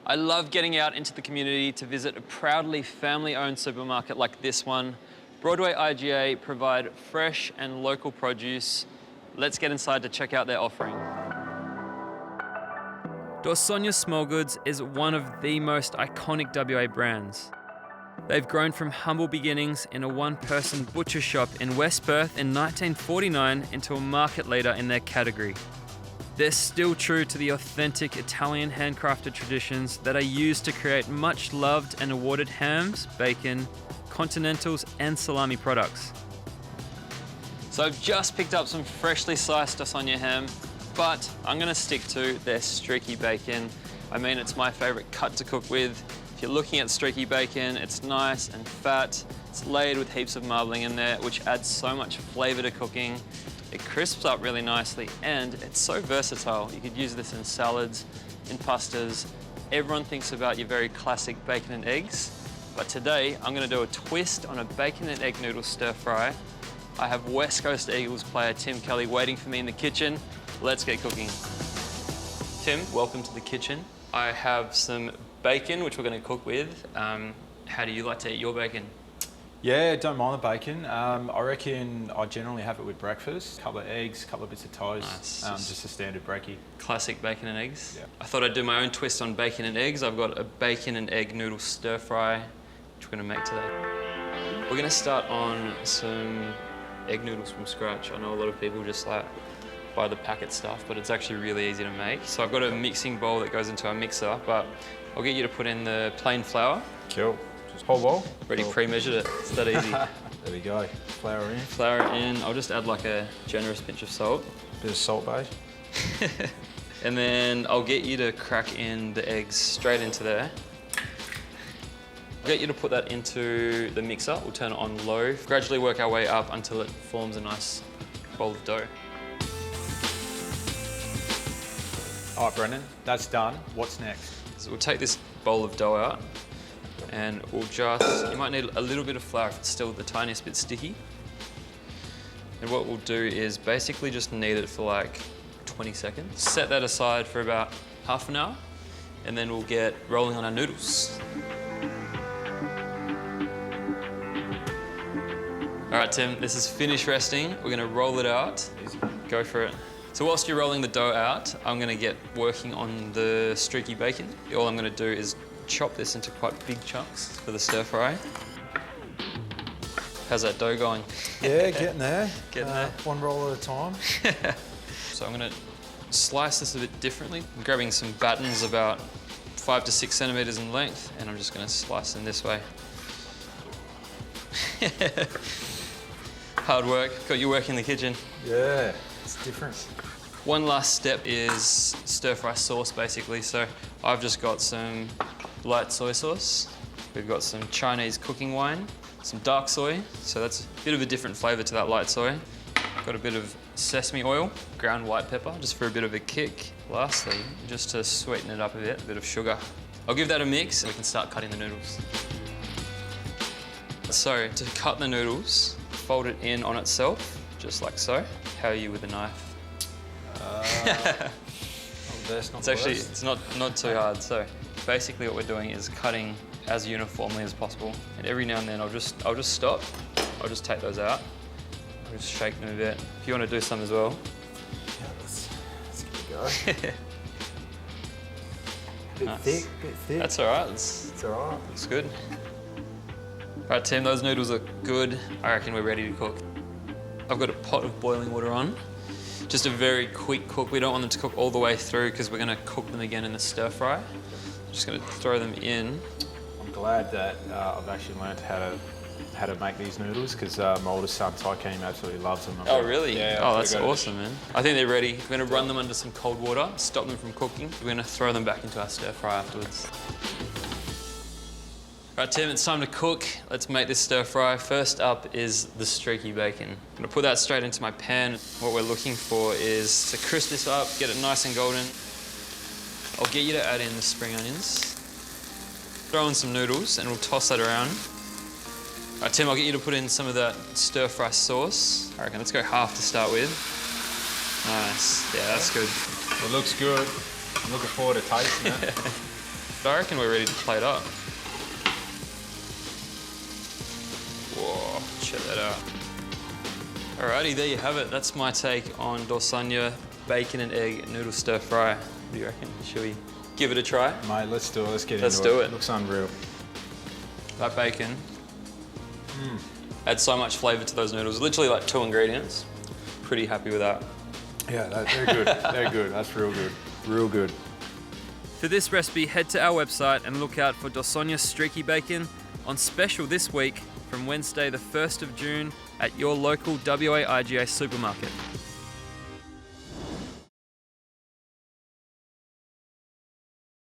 I love getting out into the community to visit a proudly family-owned supermarket like this one. Broadway IGA provide fresh and local produce. Let's get inside to check out their offering. Darsogna Smallgoods is one of the most iconic WA brands. They've grown from humble beginnings in a one-person butcher shop in West Perth in 1949 into a market leader in their category. They're still true to the authentic Italian handcrafted traditions that are used to create much loved and awarded hams, bacon, continentals and salami products. So I've just picked up some freshly sliced Darsogna ham, but I'm gonna stick to their streaky bacon. I mean, it's my favorite cut to cook with. If you're looking at streaky bacon, it's nice and fat. It's layered with heaps of marbling in there, which adds so much flavor to cooking. It crisps up really nicely and it's so versatile. You could use this in salads, in pastas. Everyone thinks about your very classic bacon and eggs, but today I'm gonna do a twist on a bacon and egg noodle stir fry. I have West Coast Eagles player Tim Kelly waiting for me in the kitchen. Let's get cooking. Tim, welcome to the kitchen. I have some bacon, which we're gonna cook with. How do you like to eat your bacon? Yeah, don't mind the bacon. I reckon I generally have it with breakfast. A couple of eggs, a couple of bits of toast. Nice. Just a standard brekkie. Classic bacon and eggs. Yeah. I thought I'd do my own twist on bacon and eggs. I've got a bacon and egg noodle stir fry, which we're gonna make today. We're gonna start on some egg noodles from scratch. I know a lot of people just like buy the packet stuff, but it's actually really easy to make. So I've got a mixing bowl that goes into our mixer, but I'll get you to put in the plain flour. Cool. Just whole bowl? Already pre-measured it, it's that easy. There we go. Flour in. Flour in, I'll just add like a generous pinch of salt. Bit of salt, babe. And then I'll get you to crack in the eggs straight into there. I'll get you to put that into the mixer. We'll turn it on low. Gradually work our way up until it forms a nice bowl of dough. All right, Brendan, that's done. What's next? So we'll take this bowl of dough out and we'll just, you might need a little bit of flour if it's still the tiniest bit sticky. And what we'll do is basically just knead it for like 20 seconds. Set that aside for about half an hour and then we'll get rolling on our noodles. All right, Tim, this is finished resting. We're gonna roll it out. Go for it. So whilst you're rolling the dough out, I'm gonna get working on the streaky bacon. All I'm gonna do is chop this into quite big chunks for the stir fry. How's that dough going? Yeah, getting there. Getting there. One roll at a time. So I'm gonna slice this a bit differently. I'm grabbing some batons about 5 to 6 centimeters in length, and I'm just gonna slice them this way. Hard work, got you working in the kitchen. Yeah, it's different. One last step is stir fry sauce, basically. So I've just got some light soy sauce. We've got some Chinese cooking wine, some dark soy. So that's a bit of a different flavor to that light soy. Got a bit of sesame oil, ground white pepper, just for a bit of a kick. Lastly, just to sweeten it up a bit of sugar. I'll give that a mix and we can start cutting the noodles. So to cut the noodles, fold it in on itself, just like so. How are you with a knife? It's not too hard. So basically what we're doing is cutting as uniformly as possible. And every now and then I'll just stop. I'll just take those out. I'll just shake them a bit. If you want to do some as well. Yeah, let's give it a go. Bit Nice. thick, bit thick. That's all right. It's all right. looks good. All right, Tim, those noodles are good. I reckon we're ready to cook. I've got a pot of boiling water on. Just a very quick cook. We don't want them to cook all the way through because we're going to cook them again in the stir fry. Just going to throw them in. I'm glad that I've actually learned how to make these noodles because my oldest son, Tykeem, absolutely loves them. Oh, really? Yeah. Oh, that's awesome, man. I think they're ready. We're going to run them under some cold water, stop them from cooking. We're going to throw them back into our stir fry afterwards. All right, Tim, it's time to cook. Let's make this stir fry. First up is the streaky bacon. I'm gonna put that straight into my pan. What we're looking for is to crisp this up, get it nice and golden. I'll get you to add in the spring onions. Throw in some noodles and we'll toss that around. All right, Tim, I'll get you to put in some of that stir fry sauce. I reckon let's go half to start with. Nice, yeah, that's good. It looks good. I'm looking forward to tasting it. But I reckon we're ready to plate up. Whoa, check that out. Alrighty, there you have it. That's my take on Darsogna bacon and egg noodle stir fry. What do you reckon? Should we give it a try? Mate, let's do it. Let's get Let's into it. do it. Looks unreal. That bacon adds so much flavour to those noodles. Literally like 2 ingredients. Pretty happy with that. Yeah, they're good. They're good. That's real good. Real good. For this recipe, head to our website and look out for Darsogna Streaky Bacon on special this week from Wednesday the 1st of June at your local WA IGA supermarket.